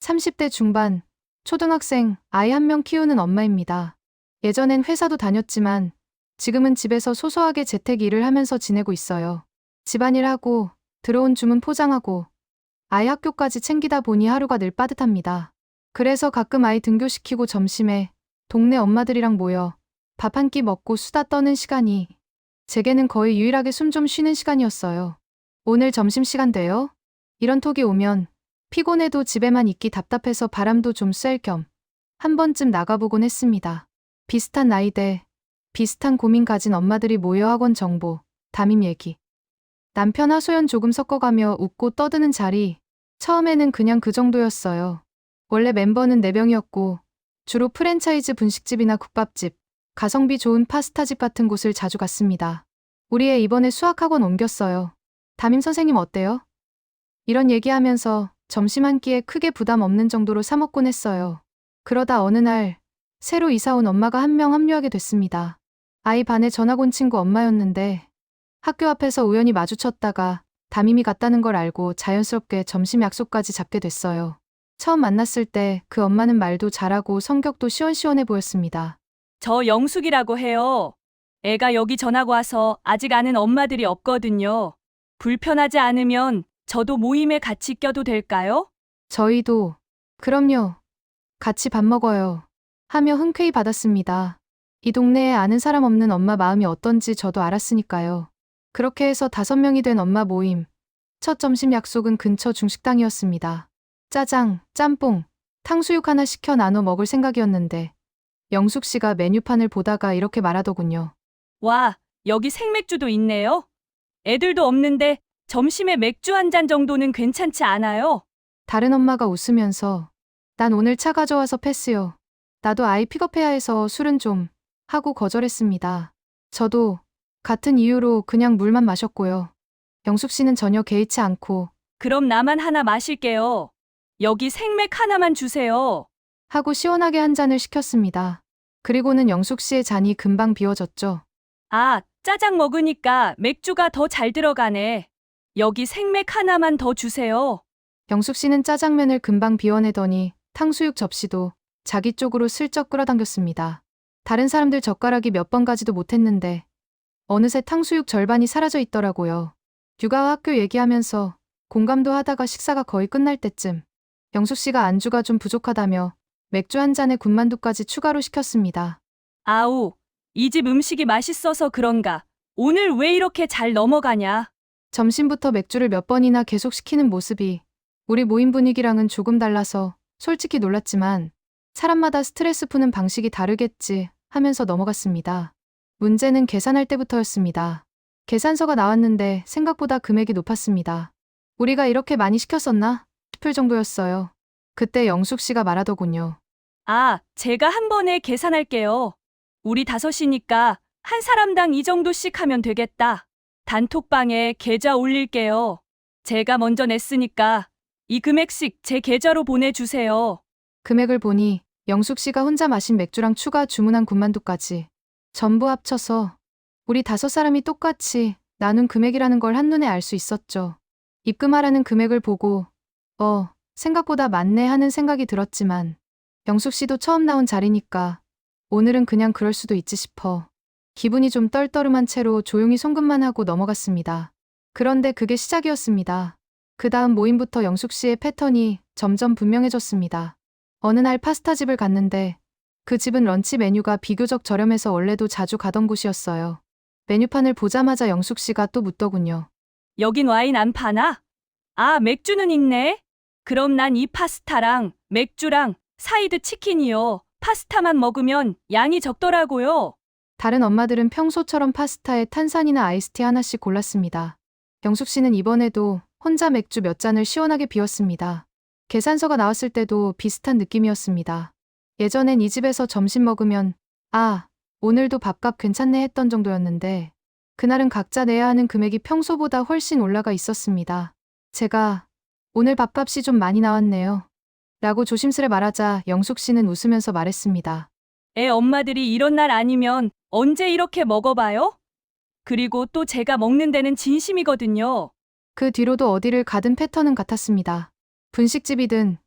30대 중반, 초등학생, 아이 한 명 키우는 엄마입니다. 예전엔 회사도 다녔지만 지금은 집에서 소소하게 재택 일을 하면서 지내고 있어요. 집안일하고 들어온 주문 포장하고 아이 학교까지 챙기다 보니 하루가 늘 빠듯합니다. 그래서 가끔 아이 등교시키고 점심에 동네 엄마들이랑 모여 밥 한 끼 먹고 수다 떠는 시간이 제게는 거의 유일하게 숨 좀 쉬는 시간이었어요. 오늘 점심시간 돼요? 이런 톡이 오면 피곤해도 집에만 있기 답답해서 바람도 좀 쐴 겸 한 번쯤 나가보곤 했습니다. 비슷한 나이대, 비슷한 고민 가진 엄마들이 모여 학원 정보, 담임 얘기. 남편 하소연 조금 섞어가며 웃고 떠드는 자리. 처음에는 그냥 그 정도였어요. 원래 멤버는 4명이었고 주로 프랜차이즈 분식집이나 국밥집, 가성비 좋은 파스타집 같은 곳을 자주 갔습니다. 우리 애 이번에 수학학원 옮겼어요. 담임 선생님 어때요? 이런 얘기하면서 점심 한 끼에 크게 부담 없는 정도로 사 먹곤 했어요. 그러다 어느 날 새로 이사 온 엄마가 한 명 합류하게 됐습니다. 아이 반에 전학 온 친구 엄마였는데 학교 앞에서 우연히 마주쳤다가 담임이 갔다는 걸 알고 자연스럽게 점심 약속까지 잡게 됐어요. 처음 만났을 때 그 엄마는 말도 잘하고 성격도 시원시원해 보였습니다. 저 영숙이라고 해요. 애가 여기 전학 와서 아직 아는 엄마들이 없거든요. 불편하지 않으면 저도 모임에 같이 껴도 될까요? 저희도 그럼요. 같이 밥 먹어요. 하며 흔쾌히 받았습니다. 이 동네에 아는 사람 없는 엄마 마음이 어떤지 저도 알았으니까요. 그렇게 해서 5명이 된 엄마 모임. 첫 점심 약속은 근처 중식당이었습니다. 짜장, 짬뽕, 탕수육 하나 시켜 나눠 먹을 생각이었는데 영숙 씨가 메뉴판을 보다가 이렇게 말하더군요. 와, 여기 생맥주도 있네요. 애들도 없는데 점심에 맥주 한 잔 정도는 괜찮지 않아요? 다른 엄마가 웃으면서 난 오늘 차 가져와서 패스요. 나도 아이 픽업해야 해서 술은 좀 하고 거절했습니다. 저도 같은 이유로 그냥 물만 마셨고요. 영숙 씨는 전혀 개의치 않고 그럼 나만 하나 마실게요. 여기 생맥 하나만 주세요. 하고 시원하게 한 잔을 시켰습니다. 그리고는 영숙 씨의 잔이 금방 비워졌죠. 아, 짜장 먹으니까 맥주가 더 잘 들어가네. 여기 생맥 하나만 더 주세요. 영숙 씨는 짜장면을 금방 비워내더니 탕수육 접시도 자기 쪽으로 슬쩍 끌어당겼습니다. 다른 사람들 젓가락이 몇 번 가지도 못했는데 어느새 탕수육 절반이 사라져 있더라고요. 육아와 학교 얘기하면서 공감도 하다가 식사가 거의 끝날 때쯤 영숙 씨가 안주가 좀 부족하다며 맥주 한 잔에 군만두까지 추가로 시켰습니다. 아우, 이 집 음식이 맛있어서 그런가. 오늘 왜 이렇게 잘 넘어가냐? 점심부터 맥주를 몇 번이나 계속 시키는 모습이 우리 모임 분위기랑은 조금 달라서 솔직히 놀랐지만 사람마다 스트레스 푸는 방식이 다르겠지 하면서 넘어갔습니다. 문제는 계산할 때부터였습니다. 계산서가 나왔는데 생각보다 금액이 높았습니다. 우리가 이렇게 많이 시켰었나 싶을 정도였어요. 그때 영숙 씨가 말하더군요. 아, 제가 한 번에 계산할게요. 우리 5이니까 한 사람당 이 정도씩 하면 되겠다. 단톡방에 계좌 올릴게요. 제가 먼저 냈으니까 이 금액씩 제 계좌로 보내주세요. 금액을 보니 영숙 씨가 혼자 마신 맥주랑 추가 주문한 군만두까지 전부 합쳐서 우리 5사람이 똑같이 나눈 금액이라는 걸 한눈에 알 수 있었죠. 입금하라는 금액을 보고 생각보다 많네 하는 생각이 들었지만 영숙 씨도 처음 나온 자리니까 오늘은 그냥 그럴 수도 있지 싶어 기분이 좀 떨떠름한 채로 조용히 송금만 하고 넘어갔습니다. 그런데 그게 시작이었습니다. 그 다음 모임부터 영숙 씨의 패턴이 점점 분명해졌습니다. 어느 날 파스타집을 갔는데 그 집은 런치 메뉴가 비교적 저렴해서 원래도 자주 가던 곳이었어요. 메뉴판을 보자마자 영숙 씨가 또 묻더군요. 여긴 와인 안 파나? 아, 맥주는 있네. 그럼 난 이 파스타랑 맥주랑 사이드 치킨이요. 파스타만 먹으면 양이 적더라고요. 다른 엄마들은 평소처럼 파스타에 탄산이나 아이스티 하나씩 골랐습니다. 영숙 씨는 이번에도 혼자 맥주 몇 잔을 시원하게 비웠습니다. 계산서가 나왔을 때도 비슷한 느낌이었습니다. 예전엔 이 집에서 점심 먹으면 오늘도 밥값 괜찮네 했던 정도였는데 그날은 각자 내야 하는 금액이 평소보다 훨씬 올라가 있었습니다. 제가 오늘 밥값이 좀 많이 나왔네요. 라고 조심스레 말하자 영숙 씨는 웃으면서 말했습니다. 애 엄마들이 이런 날 아니면 언제 이렇게 먹어봐요? 그리고 또 제가 먹는 데는 진심이거든요. 그 뒤로도 어디를 가든 패턴은 같았습니다. 분식집이든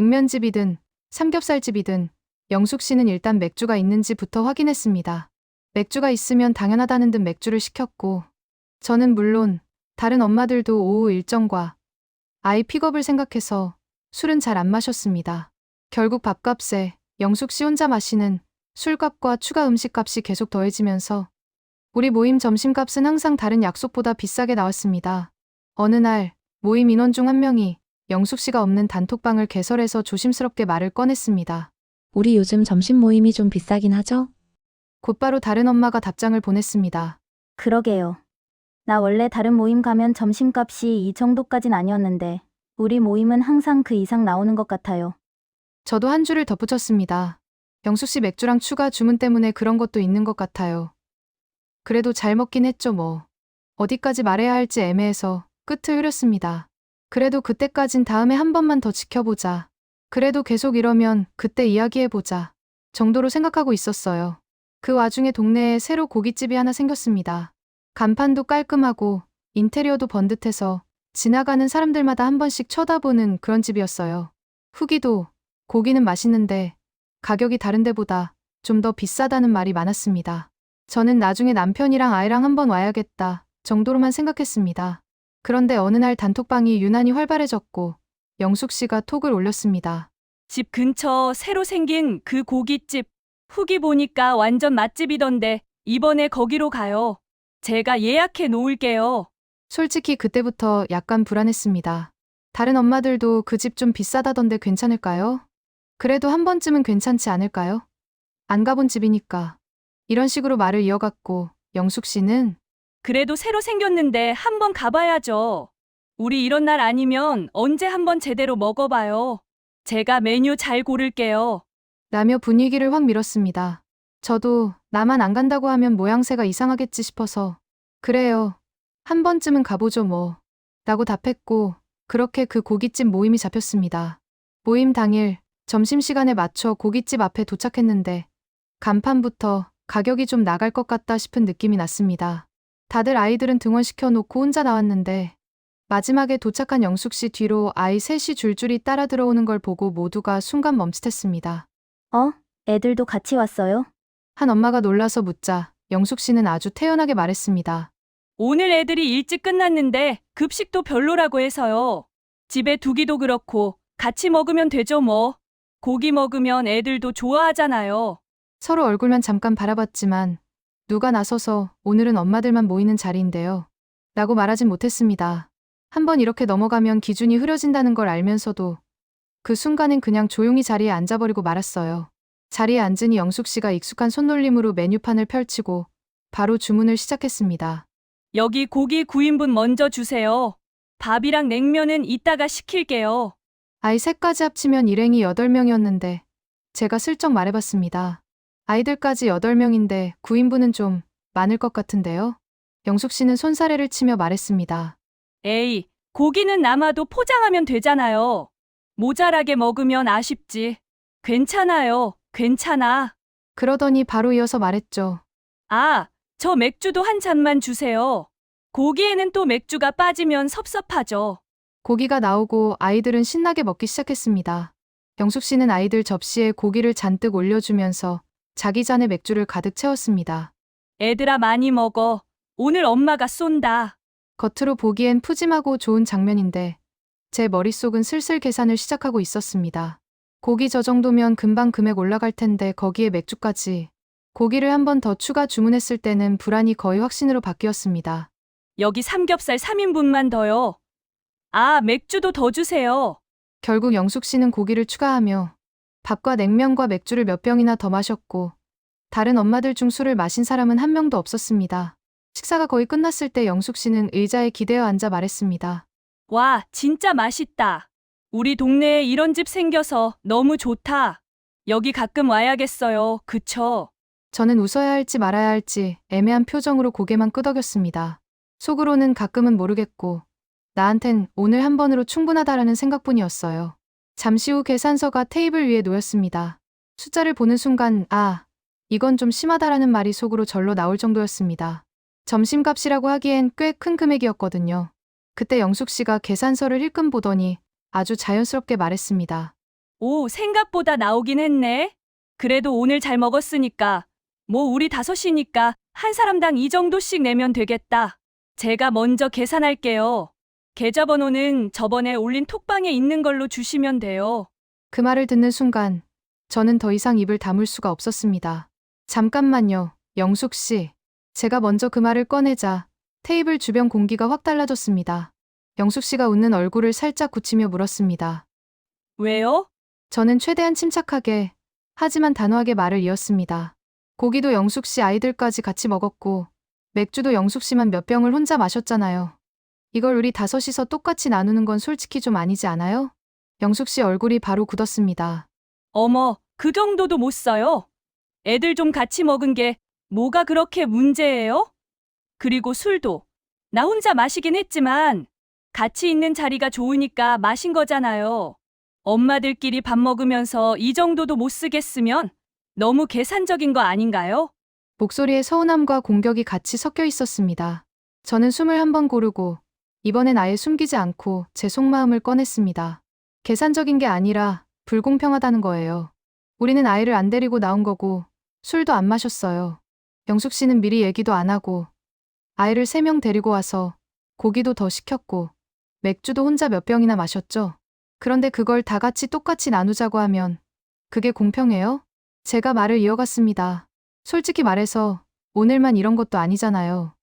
냉면집이든 삼겹살집이든 영숙 씨는 일단 맥주가 있는지부터 확인했습니다. 맥주가 있으면 당연하다는 듯 맥주를 시켰고, 저는 물론 다른 엄마들도 오후 일정과 아이 픽업을 생각해서 술은 잘 안 마셨습니다. 결국 밥값에 영숙 씨 혼자 마시는 술값과 추가 음식값이 계속 더해지면서 우리 모임 점심값은 항상 다른 약속보다 비싸게 나왔습니다. 어느 날 모임 인원 중 한 명이 영숙 씨가 없는 단톡방을 개설해서 조심스럽게 말을 꺼냈습니다. 우리 요즘 점심 모임이 좀 비싸긴 하죠? 곧바로 다른 엄마가 답장을 보냈습니다. 그러게요. 나 원래 다른 모임 가면 점심값이 이 정도까진 아니었는데 우리 모임은 항상 그 이상 나오는 것 같아요. 저도 한 줄을 덧붙였습니다. 영숙 씨 맥주랑 추가 주문 때문에 그런 것도 있는 것 같아요. 그래도 잘 먹긴 했죠 뭐. 어디까지 말해야 할지 애매해서 끝을 흐렸습니다. 그래도 그때까진 다음에 한 번만 더 지켜보자. 그래도 계속 이러면 그때 이야기해보자. 정도로 생각하고 있었어요. 그 와중에 동네에 새로 고깃집이 하나 생겼습니다. 간판도 깔끔하고 인테리어도 번듯해서 지나가는 사람들마다 한 번씩 쳐다보는 그런 집이었어요. 후기도 고기는 맛있는데 가격이 다른 데보다 좀 더 비싸다는 말이 많았습니다. 저는 나중에 남편이랑 아이랑 한번 와야겠다 정도로만 생각했습니다. 그런데 어느 날 단톡방이 유난히 활발해졌고 영숙 씨가 톡을 올렸습니다. 집 근처 새로 생긴 그 고깃집. 후기 보니까 완전 맛집이던데 이번에 거기로 가요. 제가 예약해 놓을게요. 솔직히 그때부터 약간 불안했습니다. 다른 엄마들도 그 집 좀 비싸다던데 괜찮을까요? 그래도 한 번쯤은 괜찮지 않을까요? 안 가본 집이니까. 이런 식으로 말을 이어갔고 영숙 씨는 그래도 새로 생겼는데 한번 가봐야죠. 우리 이런 날 아니면 언제 한번 제대로 먹어봐요. 제가 메뉴 잘 고를게요. 라며 분위기를 확 밀었습니다. 저도 나만 안 간다고 하면 모양새가 이상하겠지 싶어서 그래요. 한 번쯤은 가보죠 뭐. 라고 답했고 그렇게 그 고깃집 모임이 잡혔습니다. 모임 당일 점심시간에 맞춰 고깃집 앞에 도착했는데 간판부터 가격이 좀 나갈 것 같다 싶은 느낌이 났습니다. 다들 아이들은 등원시켜 놓고 혼자 나왔는데 마지막에 도착한 영숙 씨 뒤로 아이 셋이 줄줄이 따라 들어오는 걸 보고 모두가 순간 멈칫했습니다. 애들도 같이 왔어요? 한 엄마가 놀라서 묻자 영숙 씨는 아주 태연하게 말했습니다. 오늘 애들이 일찍 끝났는데 급식도 별로라고 해서요. 집에 두기도 그렇고 같이 먹으면 되죠 뭐. 고기 먹으면 애들도 좋아하잖아요. 서로 얼굴만 잠깐 바라봤지만 누가 나서서 오늘은 엄마들만 모이는 자리인데요. 라고 말하진 못했습니다. 한번 이렇게 넘어가면 기준이 흐려진다는 걸 알면서도 그 순간엔 그냥 조용히 자리에 앉아버리고 말았어요. 자리에 앉으니 영숙 씨가 익숙한 손놀림으로 메뉴판을 펼치고 바로 주문을 시작했습니다. 여기 고기 9인분 먼저 주세요. 밥이랑 냉면은 이따가 시킬게요. 아이 셋까지 합치면 일행이 8명이었는데 제가 슬쩍 말해봤습니다. 아이들까지 8명인데 9인분은 좀 많을 것 같은데요. 영숙 씨는 손사래를 치며 말했습니다. 에이, 고기는 남아도 포장하면 되잖아요. 모자라게 먹으면 아쉽지. 괜찮아요. 괜찮아. 그러더니 바로 이어서 말했죠. 아, 저 맥주도 한 잔만 주세요. 고기에는 또 맥주가 빠지면 섭섭하죠. 고기가 나오고 아이들은 신나게 먹기 시작했습니다. 영숙 씨는 아이들 접시에 고기를 잔뜩 올려주면서 자기 잔에 맥주를 가득 채웠습니다. 애들아 많이 먹어. 오늘 엄마가 쏜다. 겉으로 보기엔 푸짐하고 좋은 장면인데 제 머릿속은 슬슬 계산을 시작하고 있었습니다. 고기 저 정도면 금방 금액 올라갈 텐데 거기에 맥주까지. 고기를 한 번 더 추가 주문했을 때는 불안이 거의 확신으로 바뀌었습니다. 여기 삼겹살 3인분만 더요. 아, 맥주도 더 주세요. 결국 영숙 씨는 고기를 추가하며 밥과 냉면과 맥주를 몇 병이나 더 마셨고 다른 엄마들 중 술을 마신 사람은 한 명도 없었습니다. 식사가 거의 끝났을 때 영숙 씨는 의자에 기대어 앉아 말했습니다. 와, 진짜 맛있다. 우리 동네에 이런 집 생겨서 너무 좋다. 여기 가끔 와야겠어요. 그쵸? 저는 웃어야 할지 말아야 할지 애매한 표정으로 고개만 끄덕였습니다. 속으로는 가끔은 모르겠고 나한텐 오늘 한 번으로 충분하다라는 생각뿐이었어요. 잠시 후 계산서가 테이블 위에 놓였습니다. 숫자를 보는 순간 이건 좀 심하다라는 말이 속으로 절로 나올 정도였습니다. 점심값이라고 하기엔 꽤 큰 금액이었거든요. 그때 영숙 씨가 계산서를 힐끔 보더니 아주 자연스럽게 말했습니다. 오, 생각보다 나오긴 했네. 그래도 오늘 잘 먹었으니까, 뭐 우리 다섯이니까 한 사람당 이 정도씩 내면 되겠다. 제가 먼저 계산할게요. 계좌번호는 저번에 올린 톡방에 있는 걸로 주시면 돼요. 그 말을 듣는 순간 저는 더 이상 입을 다물 수가 없었습니다. 잠깐만요, 영숙 씨. 제가 먼저 그 말을 꺼내자 테이블 주변 공기가 확 달라졌습니다. 영숙 씨가 웃는 얼굴을 살짝 굳히며 물었습니다. 왜요? 저는 최대한 침착하게 하지만 단호하게 말을 이었습니다. 고기도 영숙 씨 아이들까지 같이 먹었고 맥주도 영숙 씨만 몇 병을 혼자 마셨잖아요. 이걸 우리 다섯이서 똑같이 나누는 건 솔직히 좀 아니지 않아요? 영숙 씨 얼굴이 바로 굳었습니다. 어머, 그 정도도 못 써요. 애들 좀 같이 먹은 게 뭐가 그렇게 문제예요? 그리고 술도 나 혼자 마시긴 했지만 같이 있는 자리가 좋으니까 마신 거잖아요. 엄마들끼리 밥 먹으면서 이 정도도 못 쓰겠으면 너무 계산적인 거 아닌가요? 목소리에 서운함과 공격이 같이 섞여 있었습니다. 저는 숨을 한번 고르고 이번엔 아예 숨기지 않고 제 속마음을 꺼냈습니다. 계산적인 게 아니라 불공평하다는 거예요. 우리는 아이를 안 데리고 나온 거고 술도 안 마셨어요. 영숙 씨는 미리 얘기도 안 하고 아이를 3명 데리고 와서 고기도 더 시켰고 맥주도 혼자 몇 병이나 마셨죠. 그런데 그걸 다 같이 똑같이 나누자고 하면 그게 공평해요? 제가 말을 이어갔습니다. 솔직히 말해서 오늘만 이런 것도 아니잖아요.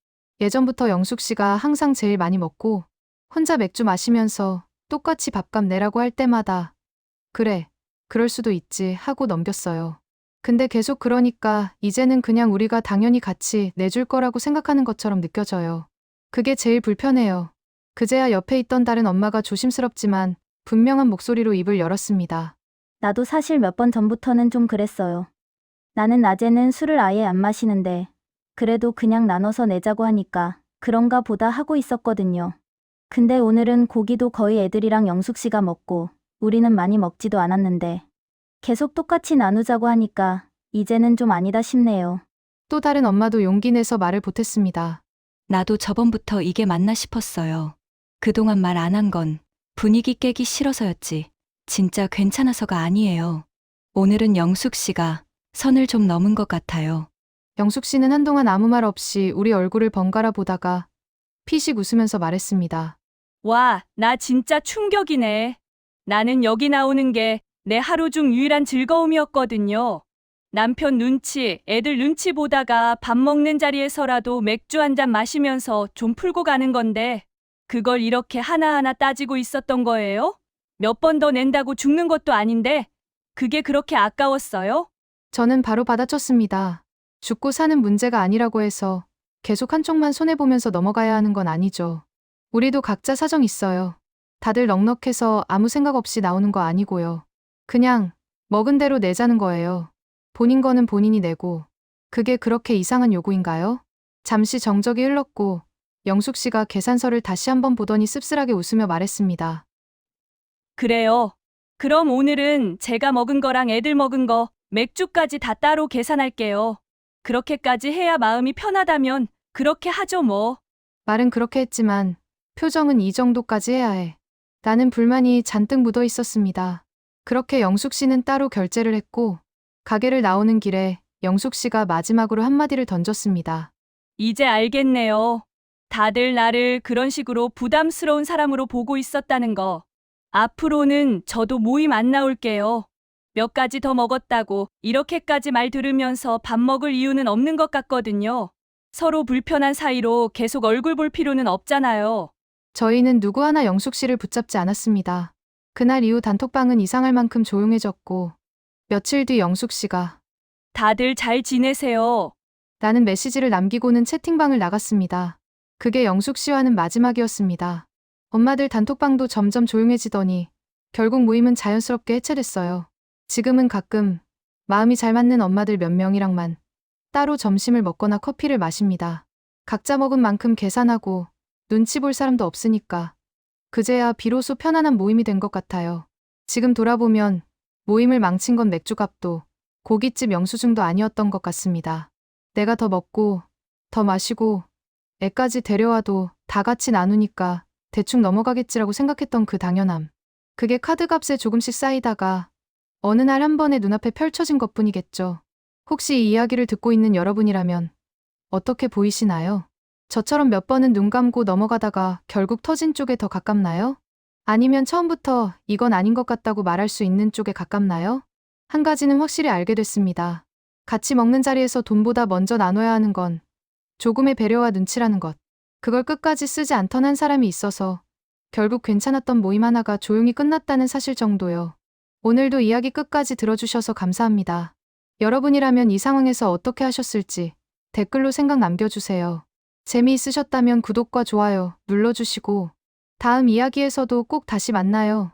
예전부터 영숙 씨가 항상 제일 많이 먹고 혼자 맥주 마시면서 똑같이 밥값 내라고 할 때마다 그래, 그럴 수도 있지 하고 넘겼어요. 근데 계속 그러니까 이제는 그냥 우리가 당연히 같이 내줄 거라고 생각하는 것처럼 느껴져요. 그게 제일 불편해요. 그제야 옆에 있던 다른 엄마가 조심스럽지만 분명한 목소리로 입을 열었습니다. 나도 사실 몇 번 전부터는 좀 그랬어요. 나는 낮에는 술을 아예 안 마시는데 그래도 그냥 나눠서 내자고 하니까 그런가 보다 하고 있었거든요. 근데 오늘은 고기도 거의 애들이랑 영숙 씨가 먹고 우리는 많이 먹지도 않았는데 계속 똑같이 나누자고 하니까 이제는 좀 아니다 싶네요. 또 다른 엄마도 용기 내서 말을 보탰습니다. 나도 저번부터 이게 맞나 싶었어요. 그동안 말 안 한 건 분위기 깨기 싫어서였지. 진짜 괜찮아서가 아니에요. 오늘은 영숙 씨가 선을 좀 넘은 것 같아요. 영숙 씨는 한동안 아무 말 없이 우리 얼굴을 번갈아 보다가 피식 웃으면서 말했습니다. 와, 나 진짜 충격이네. 나는 여기 나오는 게 내 하루 중 유일한 즐거움이었거든요. 남편 눈치, 애들 눈치 보다가 밥 먹는 자리에서라도 맥주 한 잔 마시면서 좀 풀고 가는 건데 그걸 이렇게 하나하나 따지고 있었던 거예요? 몇 번 더 낸다고 죽는 것도 아닌데 그게 그렇게 아까웠어요? 저는 바로 받아쳤습니다. 죽고 사는 문제가 아니라고 해서 계속 한쪽만 손해보면서 넘어가야 하는 건 아니죠. 우리도 각자 사정 있어요. 다들 넉넉해서 아무 생각 없이 나오는 거 아니고요. 그냥 먹은 대로 내자는 거예요. 본인 거는 본인이 내고 그게 그렇게 이상한 요구인가요? 잠시 정적이 흘렀고 영숙 씨가 계산서를 다시 한번 보더니 씁쓸하게 웃으며 말했습니다. 그래요. 그럼 오늘은 제가 먹은 거랑 애들 먹은 거, 맥주까지 다 따로 계산할게요. 그렇게까지 해야 마음이 편하다면 그렇게 하죠 뭐. 말은 그렇게 했지만 표정은 이 정도까지 해야 해. 나는 불만이 잔뜩 묻어 있었습니다. 그렇게 영숙 씨는 따로 결제를 했고 가게를 나오는 길에 영숙 씨가 마지막으로 한마디를 던졌습니다. 이제 알겠네요. 다들 나를 그런 식으로 부담스러운 사람으로 보고 있었다는 거. 앞으로는 저도 모임 안 나올게요. 몇 가지 더 먹었다고 이렇게까지 말 들으면서 밥 먹을 이유는 없는 것 같거든요. 서로 불편한 사이로 계속 얼굴 볼 필요는 없잖아요. 저희는 누구 하나 영숙 씨를 붙잡지 않았습니다. 그날 이후 단톡방은 이상할 만큼 조용해졌고 며칠 뒤 영숙 씨가 다들 잘 지내세요. 라는 메시지를 남기고는 채팅방을 나갔습니다. 그게 영숙 씨와는 마지막이었습니다. 엄마들 단톡방도 점점 조용해지더니 결국 모임은 자연스럽게 해체됐어요. 지금은 가끔 마음이 잘 맞는 엄마들 몇 명이랑만 따로 점심을 먹거나 커피를 마십니다. 각자 먹은 만큼 계산하고 눈치 볼 사람도 없으니까 그제야 비로소 편안한 모임이 된 것 같아요. 지금 돌아보면 모임을 망친 건 맥주값도 고깃집 영수증도 아니었던 것 같습니다. 내가 더 먹고 더 마시고 애까지 데려와도 다 같이 나누니까 대충 넘어가겠지라고 생각했던 그 당연함. 그게 카드값에 조금씩 쌓이다가 어느 날 한 번에 눈앞에 펼쳐진 것뿐이겠죠. 혹시 이 이야기를 듣고 있는 여러분이라면 어떻게 보이시나요? 저처럼 몇 번은 눈 감고 넘어가다가 결국 터진 쪽에 더 가깝나요? 아니면 처음부터 이건 아닌 것 같다고 말할 수 있는 쪽에 가깝나요? 한 가지는 확실히 알게 됐습니다. 같이 먹는 자리에서 돈보다 먼저 나눠야 하는 건 조금의 배려와 눈치라는 것. 그걸 끝까지 쓰지 않던 한 사람이 있어서 결국 괜찮았던 모임 하나가 조용히 끝났다는 사실 정도요. 오늘도 이야기 끝까지 들어주셔서 감사합니다. 여러분이라면 이 상황에서 어떻게 하셨을지 댓글로 생각 남겨주세요. 재미있으셨다면 구독과 좋아요 눌러주시고 다음 이야기에서도 꼭 다시 만나요.